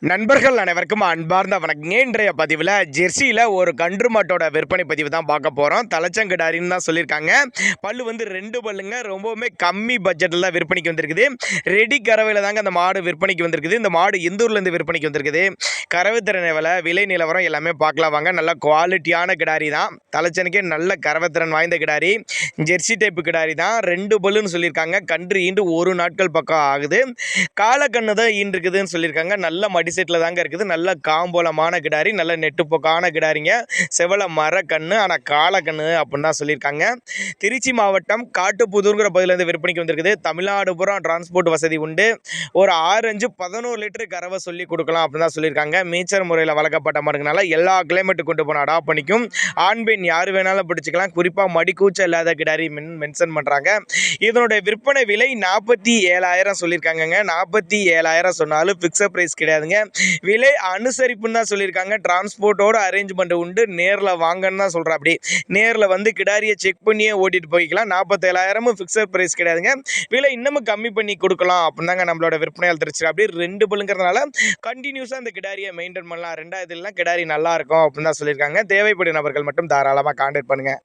நண்பர்கள் அனைவருக்கும் அன்பார்ந்த வணக்கங்க. இன்றைய பதிவில் ஜெர்சியில் ஒரு கன்று மாட்டோட விற்பனை பதிவு தான் பார்க்க போகிறோம். தலைச்சங்கடாரின்னு தான் சொல்லியிருக்காங்க. பல்லு வந்து 2 பல்லுங்க. ரொம்பவுமே கம்மி பட்ஜெட்டில் தான் விற்பனைக்கு வந்திருக்குது. ரெடி கறவையில் தாங்க அந்த மாடு விற்பனைக்கு வந்திருக்குது. இந்த மாடு எந்த ஊர்லேருந்து விற்பனைக்கு வந்திருக்குது, கறவை திறன் விலை நிலவரம் எல்லாமே பார்க்கலாம் வாங்க. நல்ல குவாலிட்டியான கிடாரி தான். தலைச்சனுக்கே நல்ல கறவை திறன் வாய்ந்த கிடாரி. ஜெர்சி டைப்பு கிடாரி தான். 2 பல்லுன்னு சொல்லியிருக்காங்க. கன்று ஈண்டு 1 நாட்கள் பக்கம் ஆகுது. காலக்கண்ணு தான் ஈன்றுக்குதுன்னு சொல்லியிருக்காங்க. நல்ல செட்டில் தாங்க இருக்குது. நல்ல காம்போலமான கிடாரி, நல்ல நெட்டுப்போக்கான கிடாரிங்க. செவல மர கண்ணு, ஆனால் காலக்கண்ணு அப்படின்னு தான் சொல்லியிருக்காங்க. திருச்சி மாவட்டம் காட்டுப்புதூர்ங்கிற பகுதியிலேருந்து விற்பனைக்கு வந்திருக்குது. தமிழ்நாடு பூரா டிரான்ஸ்போர்ட் வசதி உண்டு. ஒரு 6-5-11 லிட்டரு கறவை சொல்லி கொடுக்கலாம் அப்படின்னு தான் சொல்லியிருக்காங்க. மீச்சர் முறையில் வளர்க்கப்பட்ட மாடுங்கனால எல்லா கிளைமேட்டு கொண்டு போன அடாப்ட் பண்ணிக்கும். ஆண் பெண் யார் வேணாலும் பிடிச்சிக்கலாம். குறிப்பாக மடிக்கூச்சம் இல்லாத கிடாரி மென்ஷன் பண்ணுறாங்க. இதனுடைய விற்பனை விலை 47,000 சொல்லியிருக்காங்க. 47,000 சொன்னாலும் ஃபிக்ஸட் ப்ரைஸ் கிடையாதுங்க. விலை அனுசரிப்புன்னு தான் சொல்லியிருக்காங்க. டிரான்ஸ்போர்ட்டோட அரேஞ்ச்மெண்ட் உண்டு. நேரில் வாங்கன்னு தான் சொல்கிறேன். அப்படி நேரில் வந்து கிடாரியை செக் பண்ணியே ஓட்டிட்டு போய்க்கலாம். 47,000 ஃபிக்ஸட் ப்ரைஸ் கிடையாதுங்க. விலை இன்னமும் கம்மி பண்ணி கொடுக்கலாம் அப்படின்னு தாங்க நம்மளோட விற்பனையால் தெரிச்சு. அப்படி 2 பல்லுங்கிறதுனால கண்டினியூஸாக அந்த கிடாரியை மெயின்டைன் பண்ணலாம். 2ஆவதுலாம் கிடாரி நல்லா இருக்கும் அப்படின்னு தான் சொல்லியிருக்காங்க. தேவைப்படும் நபர்கள் மட்டும் தாராளமாக கான்டாக்ட் பண்ணுங்கள்.